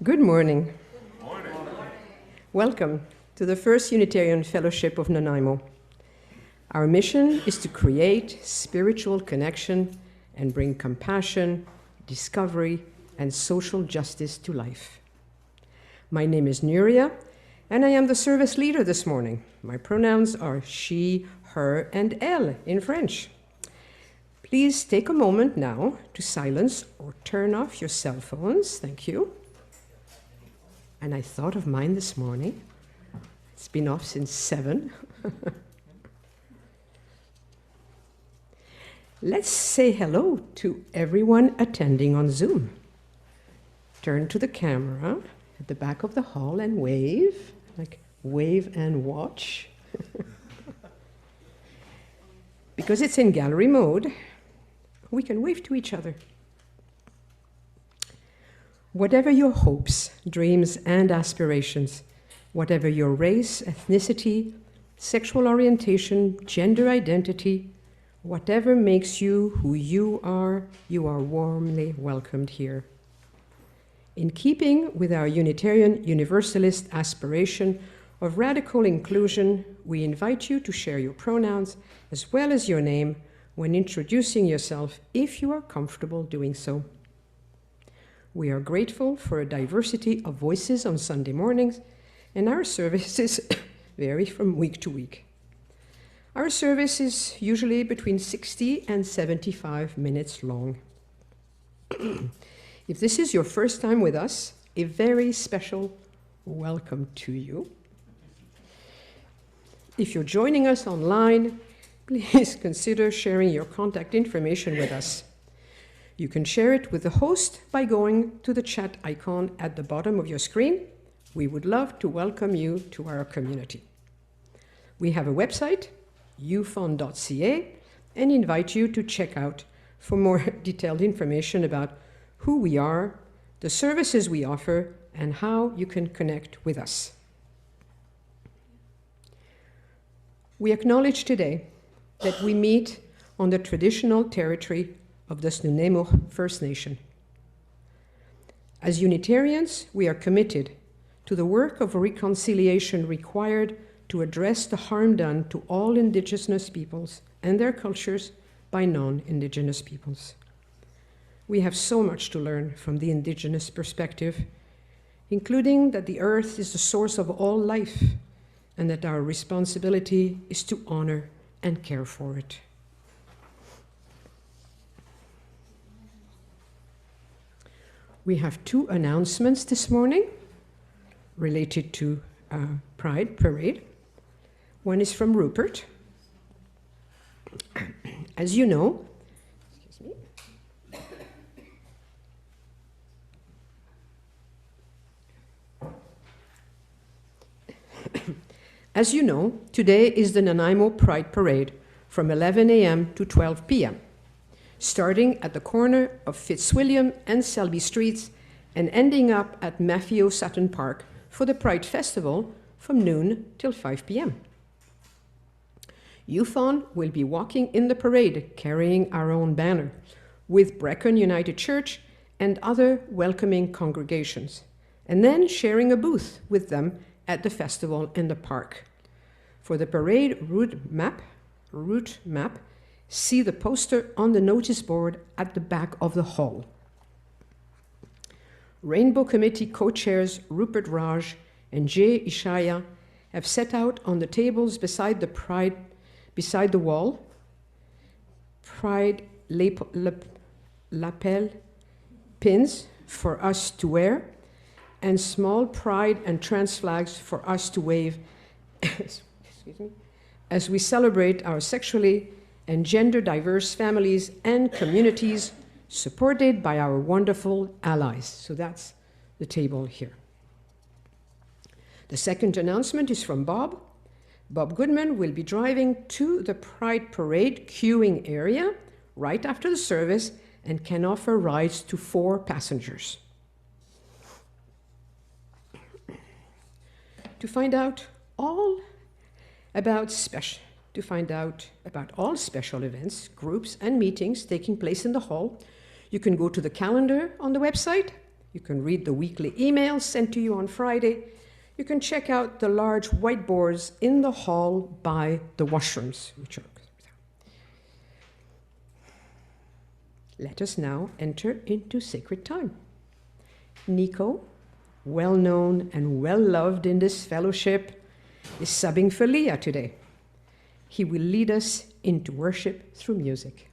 Good morning. Good morning. Welcome to the First Unitarian Fellowship of Nanaimo. Our mission is to create spiritual connection and bring compassion, discovery, and social justice to life. My name is Nuria, and I am the service leader this morning. My pronouns are she, her, and elle in French. Please take a moment now to silence or turn off your cell phones. Thank you. And I thought of mine this morning. It's been off since 7. Let's say hello to everyone attending on Zoom. Turn to the camera at the back of the hall and wave, like wave and watch. Because it's in gallery mode, we can wave to each other. Whatever your hopes, dreams, and aspirations, whatever your race, ethnicity, sexual orientation, gender identity, whatever makes you who you are warmly welcomed here. In keeping with our Unitarian Universalist aspiration of radical inclusion, we invite you to share your pronouns as well as your name when introducing yourself if you are comfortable doing so. We are grateful for a diversity of voices on Sunday mornings, and our services vary from week to week. Our service is usually between 60 and 75 minutes long. If this is your first time with us, a very special welcome to you. If you're joining us online, please consider sharing your contact information with us. You can share it with the host by going to the chat icon at the bottom of your screen. We would love to welcome you to our community. We have a website, ufon.ca, and invite you to check out for more detailed information about who we are, the services we offer, and how you can connect with us. We acknowledge today that we meet on the traditional territory of the Nanaimo First Nation. As Unitarians, we are committed to the work of reconciliation required to address the harm done to all Indigenous peoples and their cultures by non-Indigenous peoples. We have so much to learn from the Indigenous perspective, including that the earth is the source of all life and that our responsibility is to honor and care for it. We have 2 announcements this morning related to Pride Parade. One is from Rupert. As you know, today is the Nanaimo Pride Parade from 11 a.m. to 12 p.m. starting at the corner of Fitzwilliam and Selby Streets and ending up at Maffeo Sutton Park for the Pride Festival from noon till 5 p.m. UFON will be walking in the parade carrying our own banner with Brecon United Church and other welcoming congregations, and then sharing a booth with them at the festival in the park. For the parade route map, see the poster on the notice board at the back of the hall. Rainbow Committee co-chairs Rupert Raj and Jay Ishaya have set out on the tables beside the wall, Pride lapel pins for us to wear, and small pride and trans flags for us to wave as we celebrate our sexually and gender diverse families and communities supported by our wonderful allies. So that's the table here. The second announcement is from Bob. Bob Goodman will be driving to the Pride Parade queuing area right after the service and can offer rides to 4 passengers. To find out all about all special events, groups, and meetings taking place in the hall, you can go to the calendar on the website You can read the weekly emails sent to you on Friday. You can check out the large whiteboards in the hall by the washrooms. Let us now enter into sacred time. Nico, well known and well loved in this fellowship, is subbing for Leah today. He will lead us into worship through music.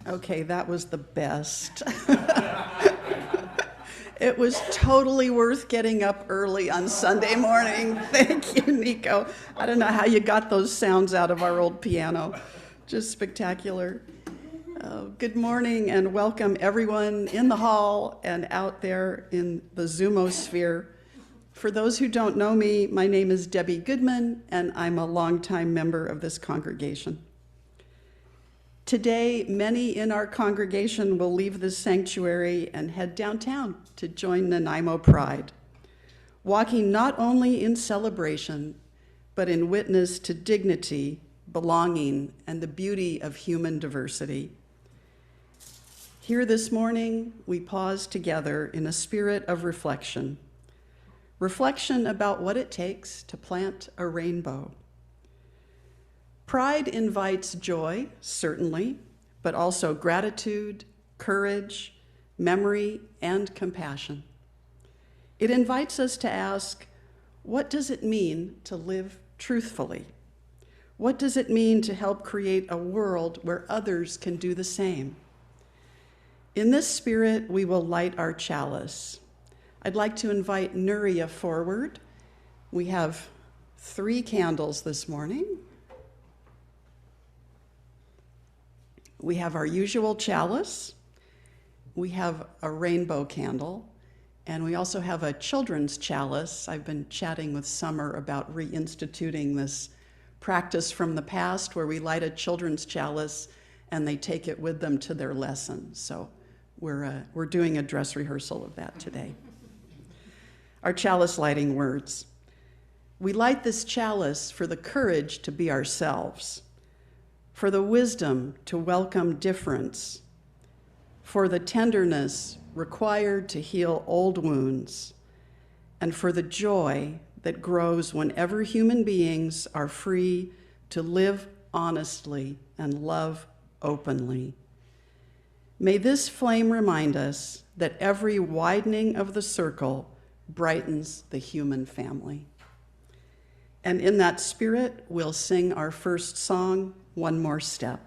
Okay, that was the best. It was totally worth getting up early on Sunday morning. Thank you, Nico. I don't know how you got those sounds out of our old piano. Just spectacular. Good morning and welcome everyone in the hall and out there in the Zoomosphere. For those who don't know me, my name is Debbie Goodman, and I'm a longtime member of this congregation. Today, many in our congregation will leave this sanctuary and head downtown to join Nanaimo Pride, walking not only in celebration, but in witness to dignity, belonging, and the beauty of human diversity. Here this morning, we pause together in a spirit of reflection about what it takes to plant a rainbow. Pride invites joy, certainly, but also gratitude, courage, memory, and compassion. It invites us to ask, what does it mean to live truthfully? What does it mean to help create a world where others can do the same? In this spirit, we will light our chalice. I'd like to invite Nuria forward. We have 3 candles this morning. We have our usual chalice. We have a rainbow candle. And we also have a children's chalice. I've been chatting with Summer about reinstituting this practice from the past where we light a children's chalice and they take it with them to their lesson. So we're doing a dress rehearsal of that today. Our chalice lighting words. We light this chalice for the courage to be ourselves, for the wisdom to welcome difference, for the tenderness required to heal old wounds, and for the joy that grows whenever human beings are free to live honestly and love openly. May this flame remind us that every widening of the circle brightens the human family. And in that spirit, we'll sing our first song, One More Step.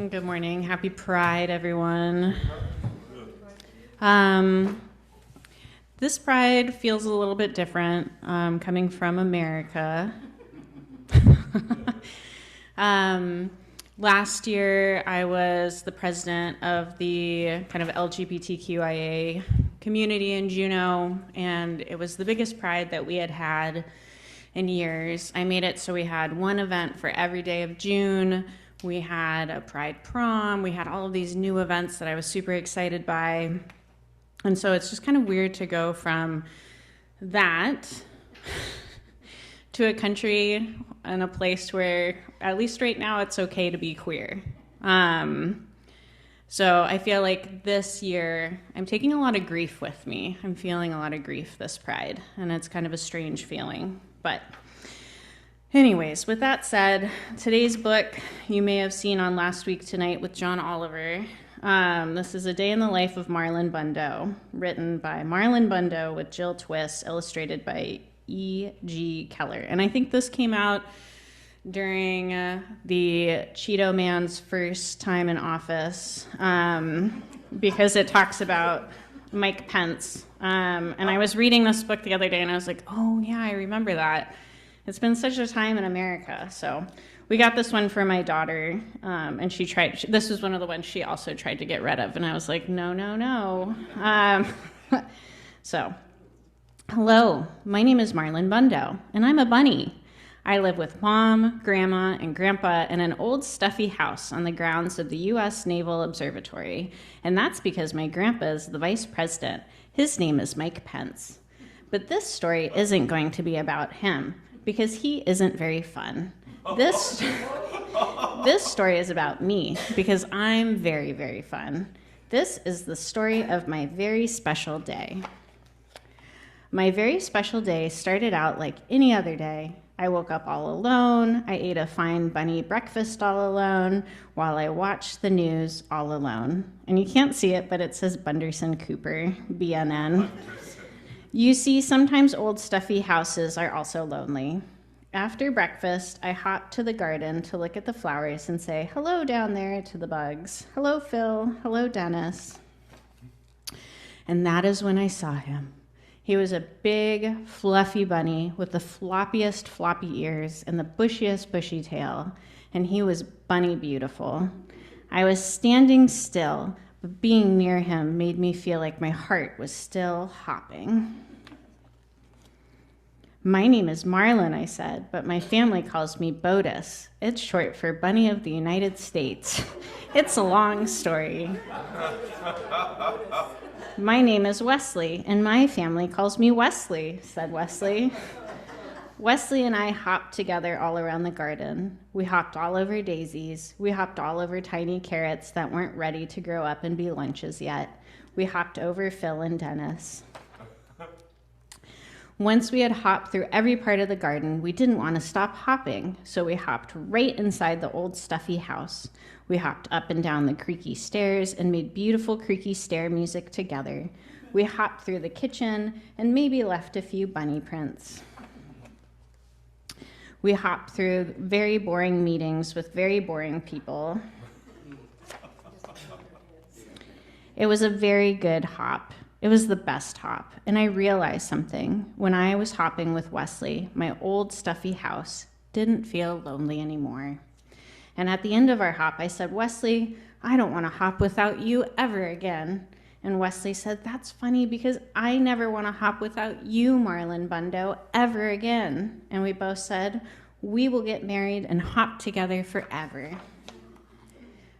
Good morning. Happy Pride, everyone. This Pride feels a little bit different coming from America. Last year, I was the president of the kind of LGBTQIA community in Juneau, and it was the biggest Pride that we had had in years. I made it so we had one event for every day of June. We had a Pride prom. We had all of these new events that I was super excited by. And so it's just kind of weird to go from that to a country and a place where, at least right now, it's okay to be queer. So I feel like this year I'm taking a lot of grief with me. I'm feeling a lot of grief this Pride, and it's kind of a strange feeling. But anyways, with that said, today's book you may have seen on Last Week Tonight with John Oliver. This is A Day in the Life of Marlon Bundo, written by Marlon Bundo with Jill Twiss, illustrated by E.G. Keller. And I think this came out during the Cheeto Man's first time in office, because it talks about Mike Pence. And I was reading this book the other day, and I was like, oh, yeah, I remember that. It's been such a time in America. So we got this one for my daughter, and this was one of the ones she also tried to get rid of, and I was like, no, no, no. So, hello, my name is Marlon Bundo, and I'm a bunny. I live with Mom, Grandma, and Grandpa in an old stuffy house on the grounds of the U.S. Naval Observatory, and that's because my grandpa is the vice president. His name is Mike Pence. But this story isn't going to be about him, because he isn't very fun. This story is about me, because I'm very, very fun. This is the story of my very special day. My very special day started out like any other day. I woke up all alone. I ate a fine bunny breakfast all alone while I watched the news all alone. And you can't see it, but it says Bunderson Cooper, BNN. You see, sometimes old stuffy houses are also lonely. After breakfast, I hopped to the garden to look at the flowers and say, hello down there to the bugs. Hello, Phil. Hello, Dennis. And that is when I saw him. He was a big, fluffy bunny with the floppiest floppy ears and the bushiest bushy tail, and he was bunny beautiful. I was standing still, but being near him made me feel like my heart was still hopping. My name is Marlon, I said, but my family calls me Botus. It's short for Bunny of the United States. It's a long story. My name is Wesley, and my family calls me Wesley, said Wesley. Wesley and I hopped together all around the garden. We hopped all over daisies. We hopped all over tiny carrots that weren't ready to grow up and be lunches yet. We hopped over Phil and Dennis. Once we had hopped through every part of the garden, we didn't want to stop hopping, so we hopped right inside the old stuffy house. We hopped up and down the creaky stairs and made beautiful creaky stair music together. We hopped through the kitchen and maybe left a few bunny prints. We hopped through very boring meetings with very boring people. It was a very good hop. It was the best hop, and I realized something. When I was hopping with Wesley, my old stuffy house didn't feel lonely anymore. And at the end of our hop, I said, Wesley, I don't want to hop without you ever again. And Wesley said, that's funny because I never want to hop without you, Marlon Bundo, ever again. And we both said, we will get married and hop together forever.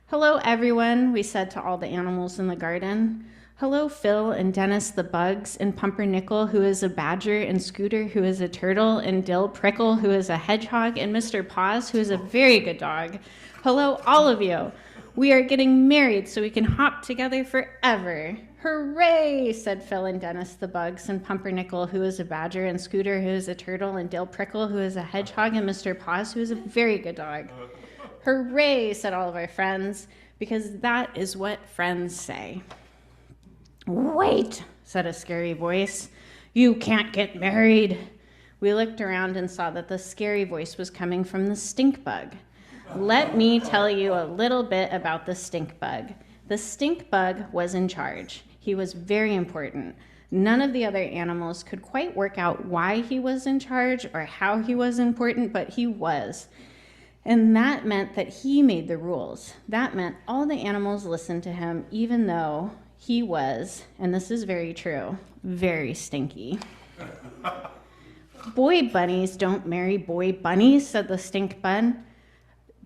Hello, everyone, we said to all the animals in the garden. Hello, Phil and Dennis the bugs, and Pumpernickel, who is a badger, and Scooter, who is a turtle, and Dill Prickle, who is a hedgehog, and Mr. Paws, who is a very good dog. Hello, all of you. We are getting married so we can hop together forever. Hooray, said Phil and Dennis the bugs, and Pumpernickel, who is a badger, and Scooter, who is a turtle, and Dill Prickle, who is a hedgehog, and Mr. Paws, who is a very good dog. Hooray, said all of our friends, because that is what friends say. Wait, said a scary voice. You can't get married. We looked around and saw that the scary voice was coming from the stink bug. Let me tell you a little bit about the stink bug. The stink bug was in charge. He was very important. None of the other animals could quite work out why he was in charge or how he was important, but he was. And that meant that he made the rules. That meant all the animals listened to him, even though he was, and this is very true, very stinky. Boy bunnies don't marry boy bunnies, said the stink bun.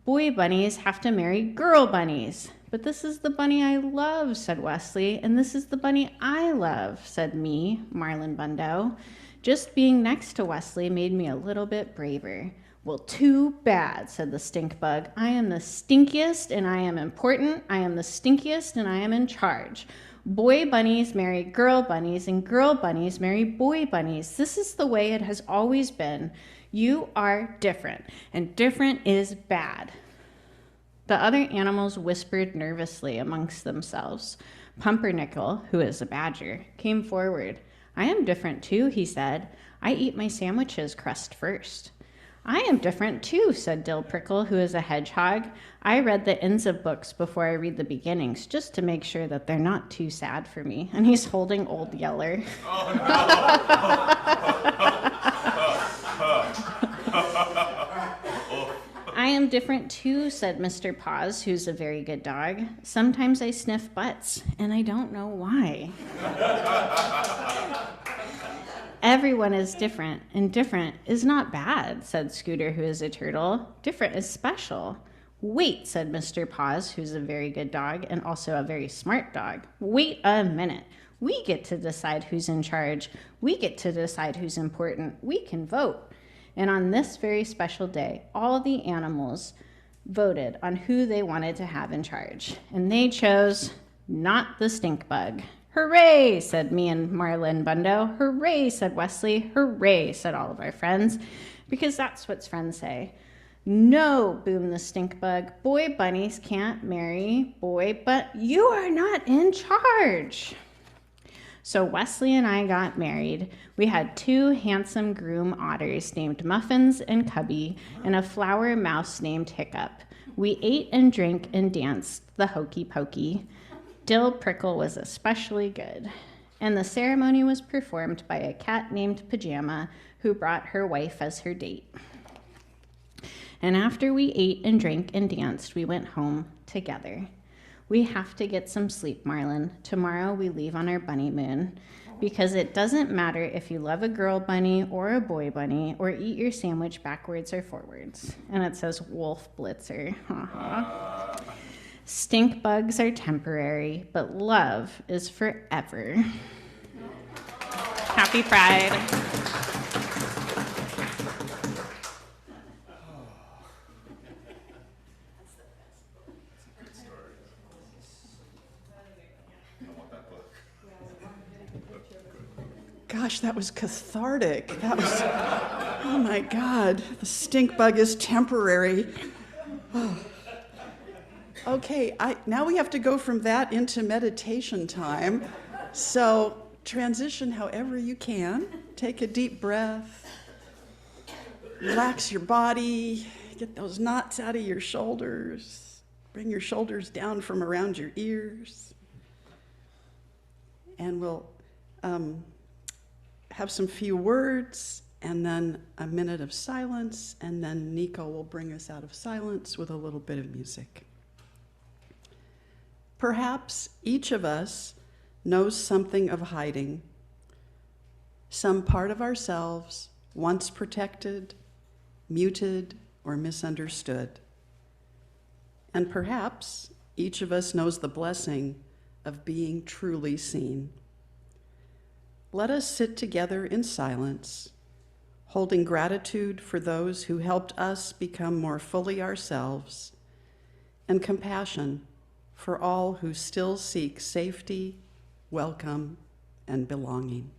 Boy bunnies have to marry girl bunnies. But this is the bunny I love, said Wesley, and this is the bunny I love, said me, Marlon Bundo. Just being next to Wesley made me a little bit braver. Well, too bad, said the stink bug. I am the stinkiest and I am important. I am the stinkiest and I am in charge. Boy bunnies marry girl bunnies and girl bunnies marry boy bunnies. This is the way it has always been. You are different, and different is bad. The other animals whispered nervously amongst themselves. Pumpernickel, who is a badger, came forward. I am different too, he said. I eat my sandwiches crust first. I am different too, said Dill Prickle, who is a hedgehog. I read the ends of books before I read the beginnings, just to make sure that they're not too sad for me. And he's holding Old Yeller. Oh, no. I am different too, said Mr. Paws, who's a very good dog. Sometimes I sniff butts, and I don't know why. Everyone is different, and different is not bad, said Scooter, who is a turtle. Different is special. Wait, said Mr. Paws, who's a very good dog and also a very smart dog. Wait a minute. We get to decide who's in charge. We get to decide who's important. We can vote. And on this very special day, all the animals voted on who they wanted to have in charge. And they chose not the stink bug. Hooray, said me and Marlin Bundo. Hooray, said Wesley. Hooray, said all of our friends, because that's what friends say. No, boomed the stink bug. Boy bunnies can't marry boy, but you are not in charge. So Wesley and I got married. We had 2 handsome groom otters named Muffins and Cubby, and a flower mouse named Hiccup. We ate and drank and danced the hokey pokey. Dill Prickle was especially good. And the ceremony was performed by a cat named Pajama, who brought her wife as her date. And after we ate and drank and danced, we went home together. We have to get some sleep, Marlin. Tomorrow we leave on our bunny moon, because it doesn't matter if you love a girl bunny or a boy bunny or eat your sandwich backwards or forwards. And it says Wolf Blitzer. Stink bugs are temporary, but love is forever. Happy Pride. Gosh, that was cathartic. That was, oh my God, the stink bug is temporary. Oh. Okay, now we have to go from that into meditation time. So transition however you can. Take a deep breath. Relax your body. Get those knots out of your shoulders. Bring your shoulders down from around your ears. And we'll have some few words, and then a minute of silence, and then Nico will bring us out of silence with a little bit of music. Perhaps each of us knows something of hiding, some part of ourselves once protected, muted, or misunderstood. And perhaps each of us knows the blessing of being truly seen. Let us sit together in silence, holding gratitude for those who helped us become more fully ourselves, and compassion for all who still seek safety, welcome, and belonging.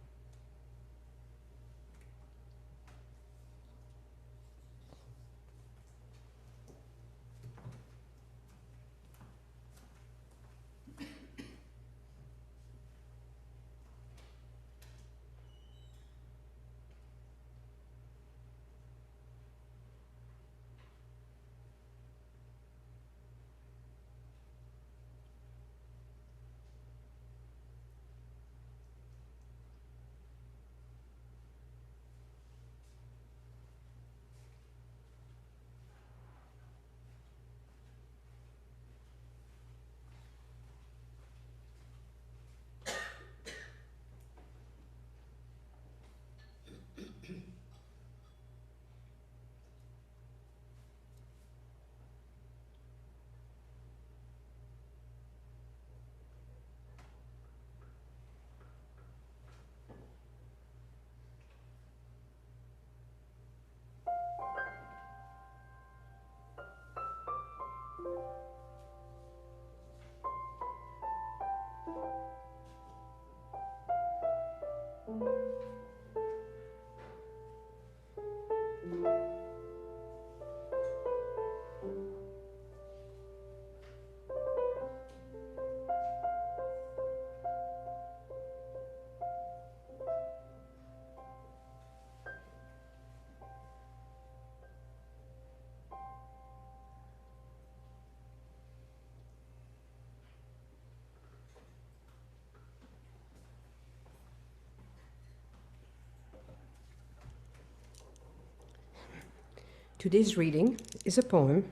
Today's reading is a poem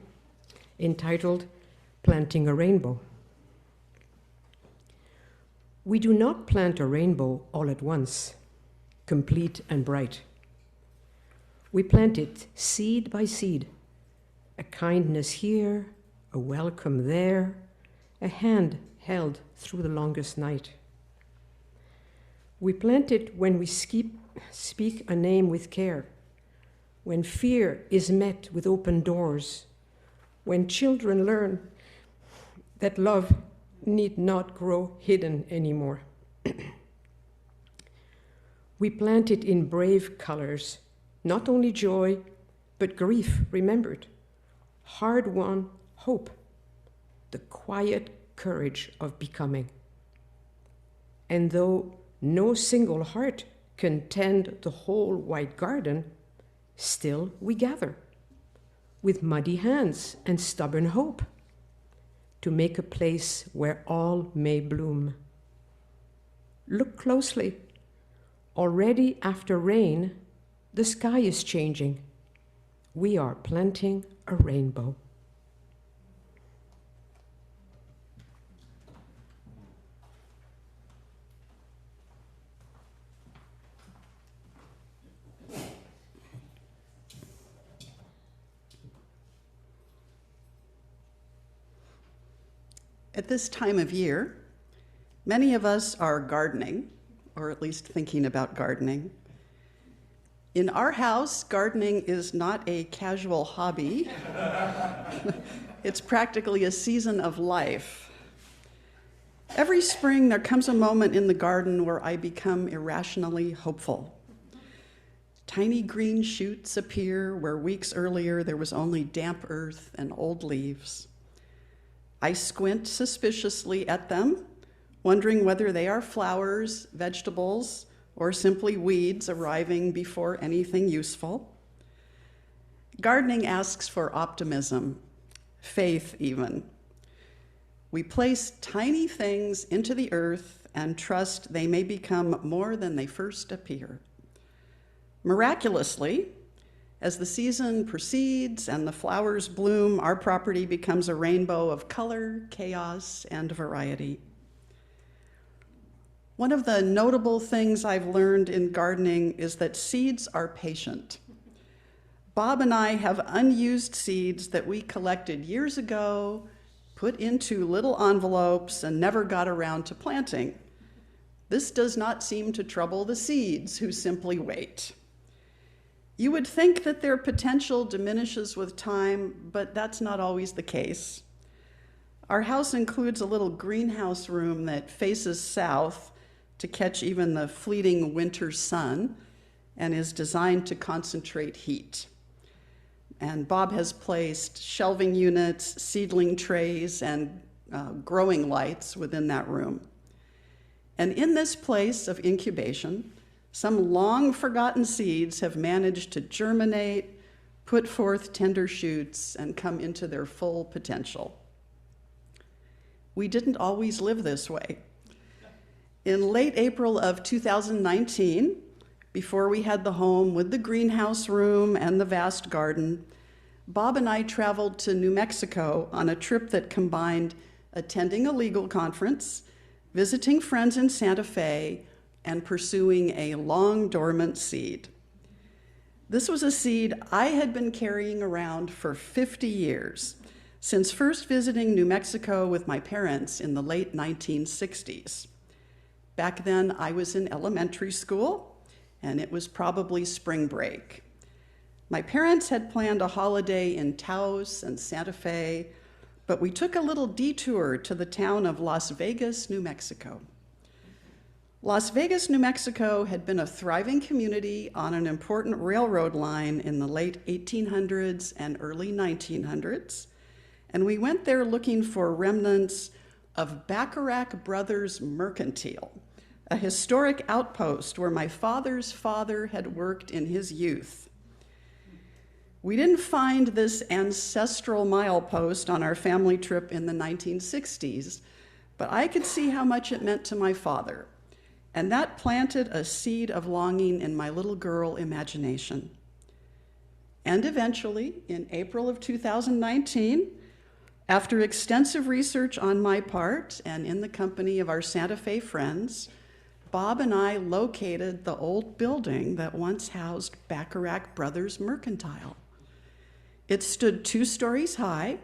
entitled Planting a Rainbow. We do not plant a rainbow all at once, complete and bright. We plant it seed by seed, a kindness here, a welcome there, a hand held through the longest night. We plant it when we speak a name with care, when fear is met with open doors, when children learn that love need not grow hidden anymore. We plant it in brave colors, not only joy, but grief remembered, hard-won hope, the quiet courage of becoming. And though no single heart can tend the whole wide garden, still we gather, with muddy hands and stubborn hope, to make a place where all may bloom. Look closely. Already after rain, the sky is changing. We are planting a rainbow. At this time of year, many of us are gardening, or at least thinking about gardening. In our house, gardening is not a casual hobby. It's practically a season of life. Every spring, there comes a moment in the garden where I become irrationally hopeful. Tiny green shoots appear where weeks earlier there was only damp earth and old leaves. I squint suspiciously at them, wondering whether they are flowers, vegetables, or simply weeds arriving before anything useful. Gardening asks for optimism, faith even. We place tiny things into the earth and trust they may become more than they first appear. Miraculously, as the season proceeds and the flowers bloom, our property becomes a rainbow of color, chaos, and variety. One of the notable things I've learned in gardening is that seeds are patient. Bob and I have unused seeds that we collected years ago, put into little envelopes, and never got around to planting. This does not seem to trouble the seeds, who simply wait. You would think that their potential diminishes with time, but that's not always the case. Our house includes a little greenhouse room that faces south to catch even the fleeting winter sun and is designed to concentrate heat. And Bob has placed shelving units, seedling trays, and growing lights within that room. And in this place of incubation, some long-forgotten seeds have managed to germinate, put forth tender shoots, and come into their full potential. We didn't always live this way. In late April of 2019, before we had the home with the greenhouse room and the vast garden, Bob and I traveled to New Mexico on a trip that combined attending a legal conference, visiting friends in Santa Fe, and pursuing a long dormant seed. This was a seed I had been carrying around for 50 years, since first visiting New Mexico with my parents in the late 1960s. Back then, I was in elementary school, and it was probably spring break. My parents had planned a holiday in Taos and Santa Fe, but we took a little detour to the town of Las Vegas, New Mexico. Las Vegas, New Mexico had been a thriving community on an important railroad line in the late 1800s and early 1900s, and we went there looking for remnants of Bacharach Brothers Mercantile, a historic outpost where my father's father had worked in his youth. We didn't find this ancestral milepost on our family trip in the 1960s, but I could see how much it meant to my father. And that planted a seed of longing in my little girl imagination. And eventually, in April of 2019, after extensive research on my part and in the company of our Santa Fe friends, Bob and I located the old building that once housed Bacharach Brothers Mercantile. It stood 2 stories high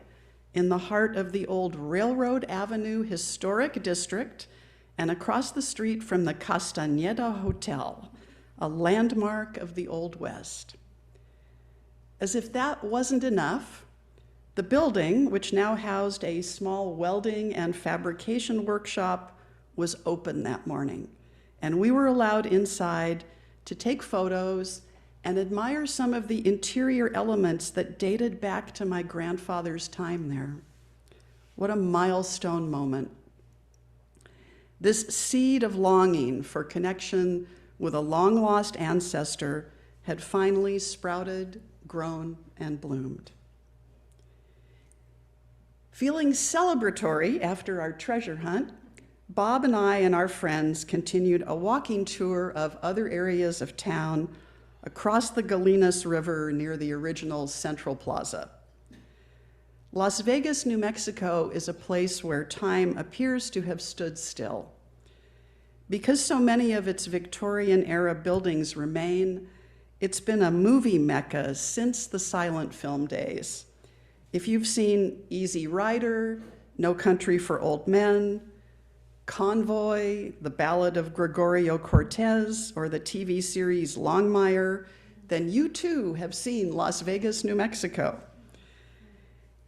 in the heart of the old Railroad Avenue Historic District and across the street from the Castañeda Hotel, a landmark of the Old West. As if that wasn't enough, the building, which now housed a small welding and fabrication workshop, was open that morning, and we were allowed inside to take photos and admire some of the interior elements that dated back to my grandfather's time there. What a milestone moment. This seed of longing for connection with a long-lost ancestor had finally sprouted, grown, and bloomed. Feeling celebratory after our treasure hunt, Bob and I and our friends continued a walking tour of other areas of town across the Galinas River near the original Central Plaza. Las Vegas, New Mexico is a place where time appears to have stood still. Because so many of its Victorian-era buildings remain, it's been a movie mecca since the silent film days. If you've seen Easy Rider, No Country for Old Men, Convoy, The Ballad of Gregorio Cortez, or the TV series Longmire, then you too have seen Las Vegas, New Mexico.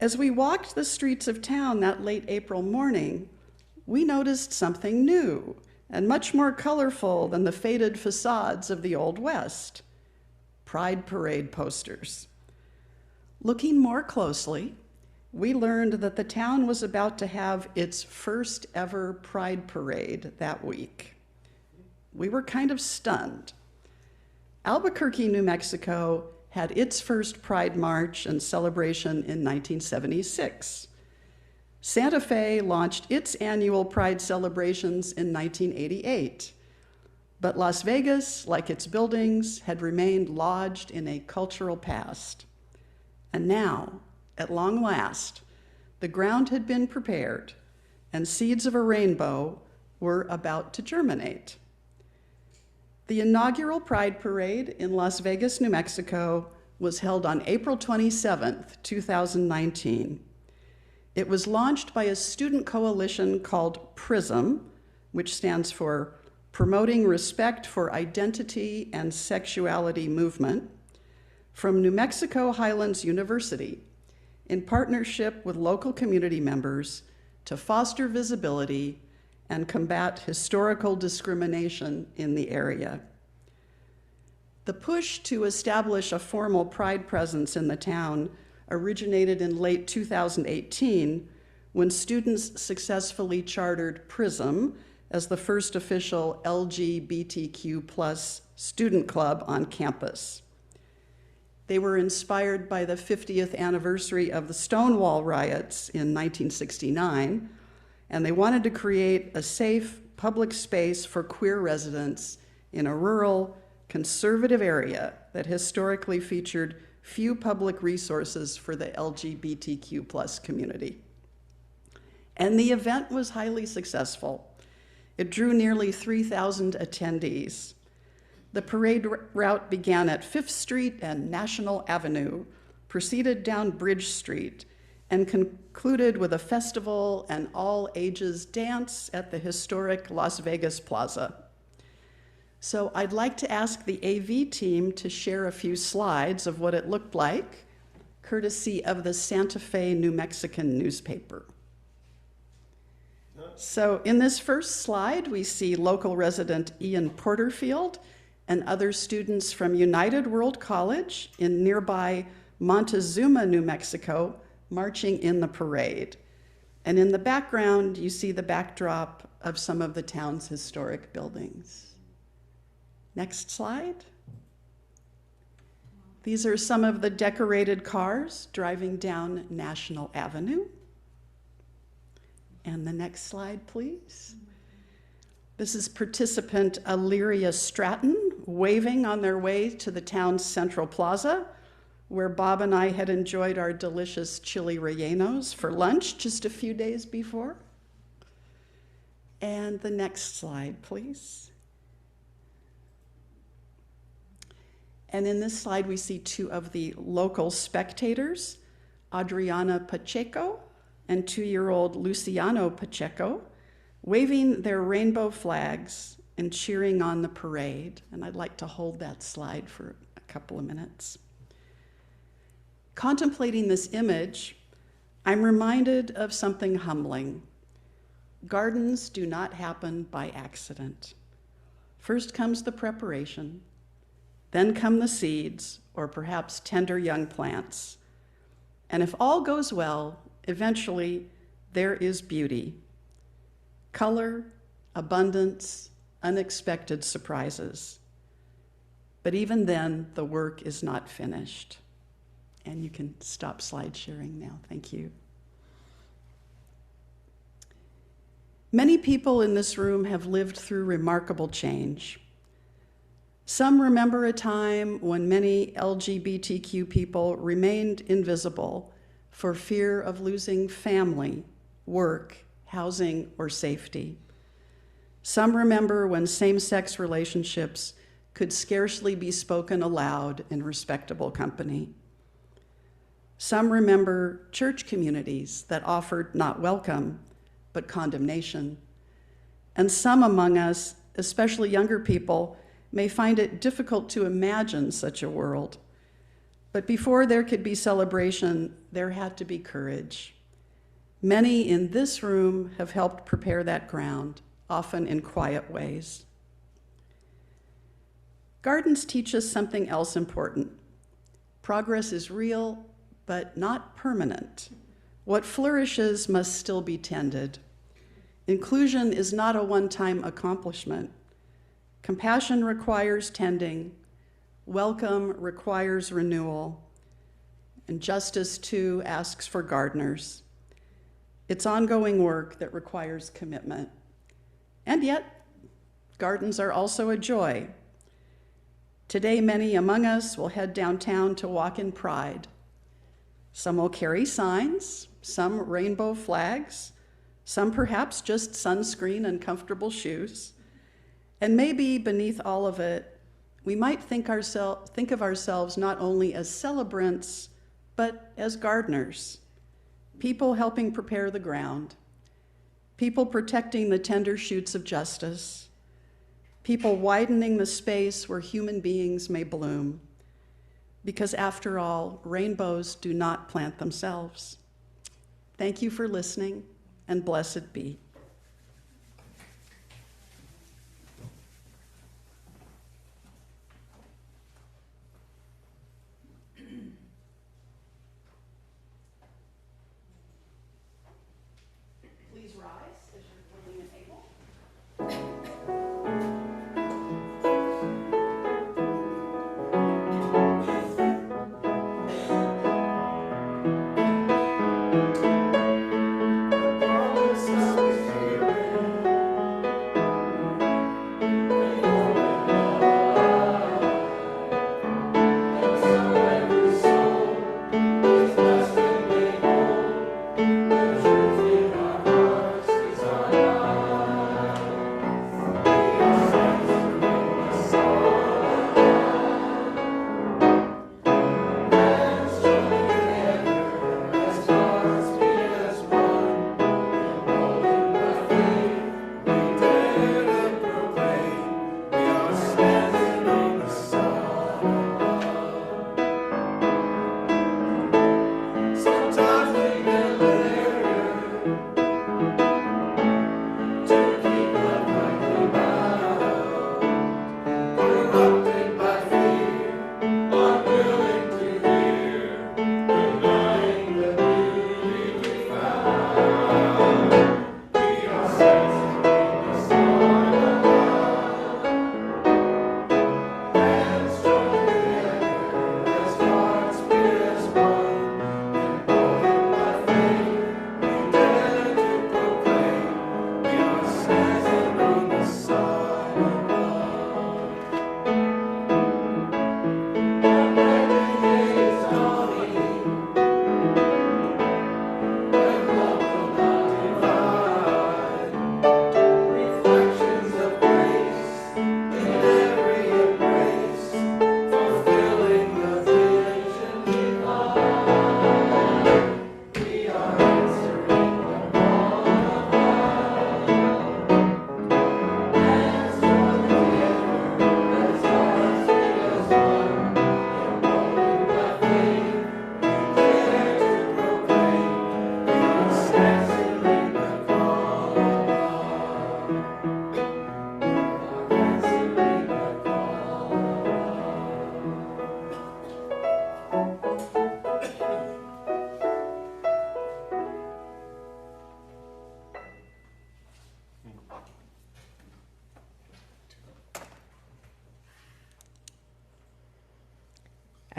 As we walked the streets of town that late April morning, we noticed something new and much more colorful than the faded facades of the Old West: Pride Parade posters. Looking more closely, we learned that the town was about to have its first ever Pride Parade that week. We were kind of stunned. Albuquerque, New Mexico had its first Pride March and celebration in 1976. Santa Fe launched its annual Pride celebrations in 1988. But Las Vegas, like its buildings, had remained lodged in a cultural past. And now, at long last, the ground had been prepared, and seeds of a rainbow were about to germinate. The inaugural Pride Parade in Las Vegas, New Mexico, was held on April 27th, 2019. It was launched by a student coalition called PRISM, which stands for Promoting Respect for Identity and Sexuality Movement, from New Mexico Highlands University, in partnership with local community members to foster visibility and combat historical discrimination in the area. The push to establish a formal Pride presence in the town originated in late 2018 when students successfully chartered PRISM as the first official LGBTQ+ student club on campus. They were inspired by the 50th anniversary of the Stonewall riots in 1969, and they wanted to create a safe public space for queer residents in a rural, conservative area that historically featured few public resources for the LGBTQ+ community. And the event was highly successful. It drew nearly 3,000 attendees. The parade route began at 5th Street and National Avenue, proceeded down Bridge Street, and concluded with a festival and all-ages dance at the historic Las Vegas Plaza. So I'd like to ask the AV team to share a few slides of what it looked like, courtesy of the Santa Fe New Mexican newspaper. So in this first slide, we see local resident Ian Porterfield and other students from United World College in nearby Montezuma, New Mexico, marching in the parade. And in the background, you see the backdrop of some of the town's historic buildings. Next slide. These are some of the decorated cars driving down National Avenue. And the next slide, please. This is participant Illyria Stratton waving on their way to the town's Central Plaza, where Bob and I had enjoyed our delicious chili rellenos for lunch just a few days before. And the next slide, please. And in this slide, we see two of the local spectators, Adriana Pacheco and 2-year-old Luciano Pacheco, waving their rainbow flags and cheering on the parade. And I'd like to hold that slide for a couple of minutes. Contemplating this image, I'm reminded of something humbling. Gardens do not happen by accident. First comes the preparation, then come the seeds, or perhaps tender young plants. And if all goes well, eventually there is beauty, color, abundance, unexpected surprises. But even then, the work is not finished. And you can stop slide sharing now. Thank you. Many people in this room have lived through remarkable change. Some remember a time when many LGBTQ people remained invisible for fear of losing family, work, housing, or safety. Some remember when same-sex relationships could scarcely be spoken aloud in respectable company. Some remember church communities that offered not welcome, but condemnation. And some among us, especially younger people, may find it difficult to imagine such a world. But before there could be celebration, there had to be courage. Many in this room have helped prepare that ground, often in quiet ways. Gardens teach us something else important. Progress is real, but not permanent. What flourishes must still be tended. Inclusion is not a one-time accomplishment. Compassion requires tending. Welcome requires renewal. And justice, too, asks for gardeners. It's ongoing work that requires commitment. And yet, gardens are also a joy. Today, many among us will head downtown to walk in pride. Some will carry signs, some rainbow flags, some perhaps just sunscreen and comfortable shoes. And maybe beneath all of it, we might think of ourselves not only as celebrants, but as gardeners, people helping prepare the ground, people protecting the tender shoots of justice, people widening the space where human beings may bloom. Because after all, rainbows do not plant themselves. Thank you for listening, and blessed be. Please rise as you're willing and able. All the snow is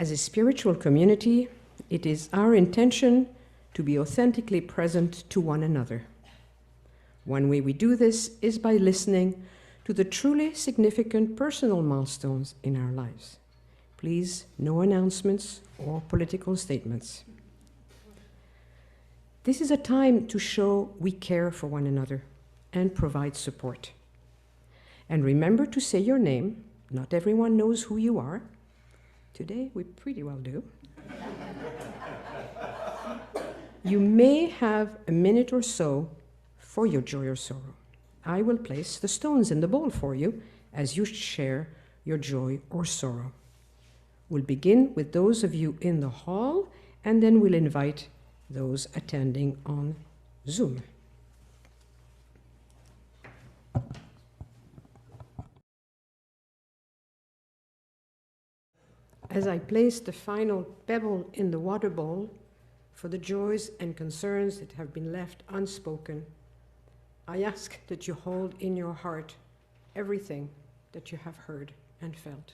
As a spiritual community, it is our intention to be authentically present to one another. One way we do this is by listening to the truly significant personal milestones in our lives. Please, no announcements or political statements. This is a time to show we care for one another and provide support. And remember to say your name. Not everyone knows who you are. Today, we pretty well do. You may have a minute or so for your joy or sorrow. I will place the stones in the bowl for you as you share your joy or sorrow. We'll begin with those of you in the hall, and then we'll invite those attending on Zoom. As I place the final pebble in the water bowl for the joys and concerns that have been left unspoken, I ask that you hold in your heart everything that you have heard and felt.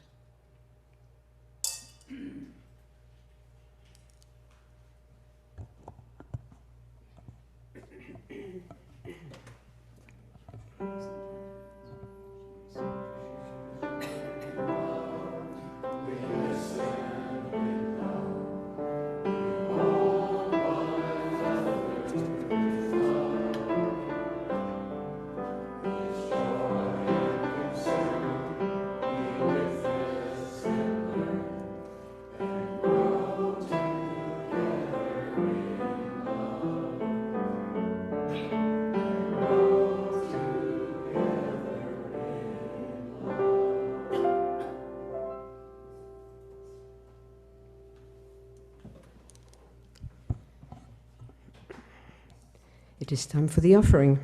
It is time for the offering.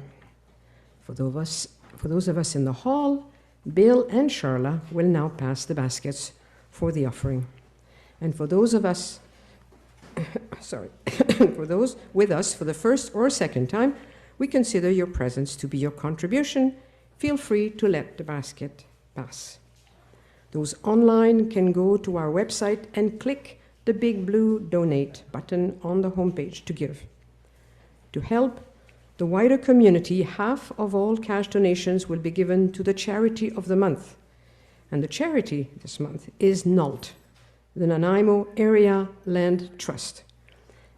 For those of us in the hall, Bill and Charla will now pass the baskets for the offering. And for those of us, for those with us for the first or second time, we consider your presence to be your contribution. Feel free to let the basket pass. Those online can go to our website and click the big blue donate button on the homepage to give. To help the wider community, half of all cash donations will be given to the charity of the month. And the charity this month is NALT, the Nanaimo Area Land Trust.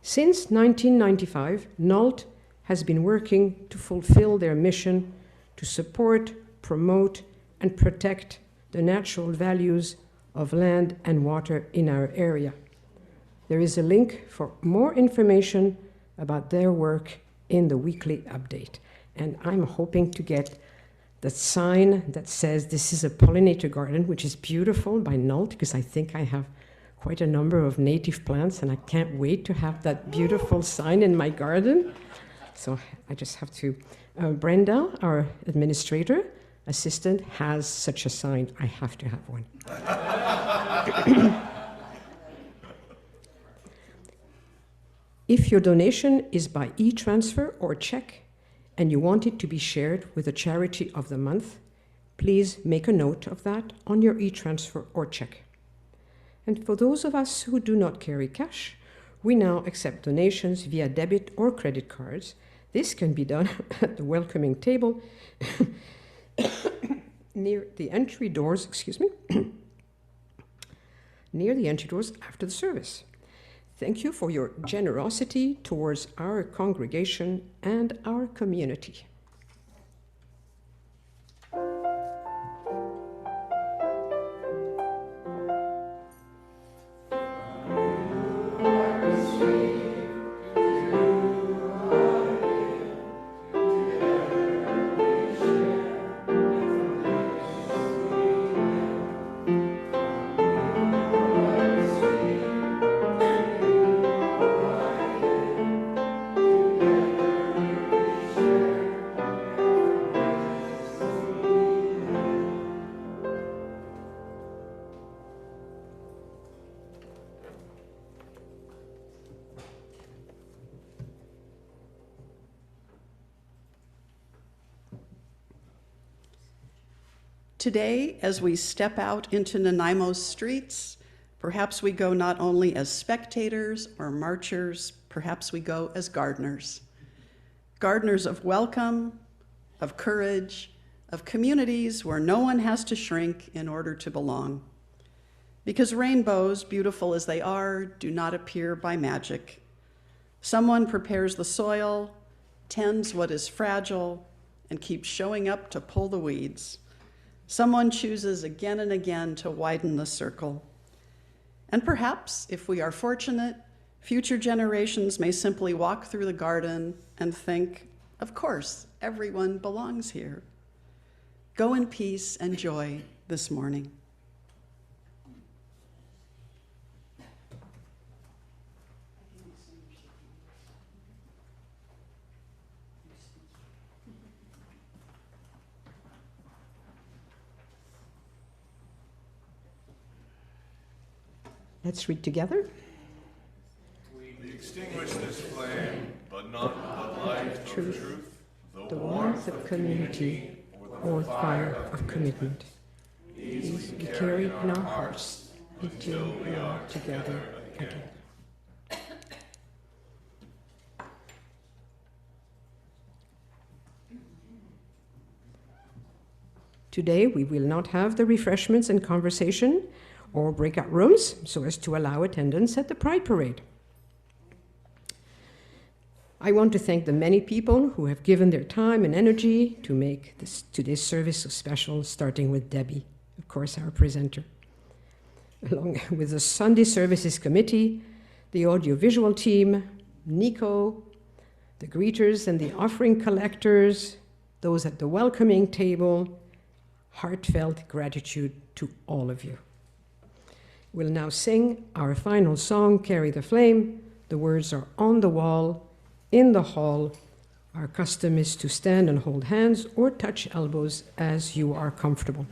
Since 1995, NALT has been working to fulfill their mission to support, promote, and protect the natural values of land and water in our area. There is a link for more information about their work in the weekly update. And I'm hoping to get the sign that says this is a pollinator garden, which is beautiful, by NALT, because I think I have quite a number of native plants, and I can't wait to have that beautiful sign in my garden. So I just have to, Brenda, our administrator, assistant, has such a sign. I have to have one. If your donation is by e-transfer or check, and you want it to be shared with the charity of the month, please make a note of that on your e-transfer or check. And for those of us who do not carry cash, we now accept donations via debit or credit cards. This can be done at the welcoming table near the entry doors, near the entry doors after the service. Thank you for your generosity towards our congregation and our community. Today, as we step out into Nanaimo's streets, Perhaps we go not only as spectators or marchers, perhaps we go as gardeners. Gardeners of welcome, of courage, of communities where no one has to shrink in order to belong. Because rainbows, beautiful as they are, do not appear by magic. Someone prepares the soil, tends what is fragile, and keeps showing up to pull the weeds. Someone chooses again and again to widen the circle. And perhaps, if we are fortunate, future generations may simply walk through the garden and think, of course, everyone belongs here. Go in peace and joy this morning. Let's read together. We extinguish this flame, but not the light of truth, The warmth of community, or the fire of commitment. These we carry in our hearts until we are together again. Today we will not have the refreshments and conversation or breakout rooms so as to allow attendance at the Pride Parade. I want to thank the many people who have given their time and energy to make today's service so special, starting with Debbie, of course, our presenter. Along with the Sunday Services Committee, the audiovisual team, Nico, the greeters and the offering collectors, those at the welcoming table, heartfelt gratitude to all of you. We'll now sing our final song, Carry the Flame. The words are on the wall, in the hall. Our custom is to stand and hold hands or touch elbows as you are comfortable.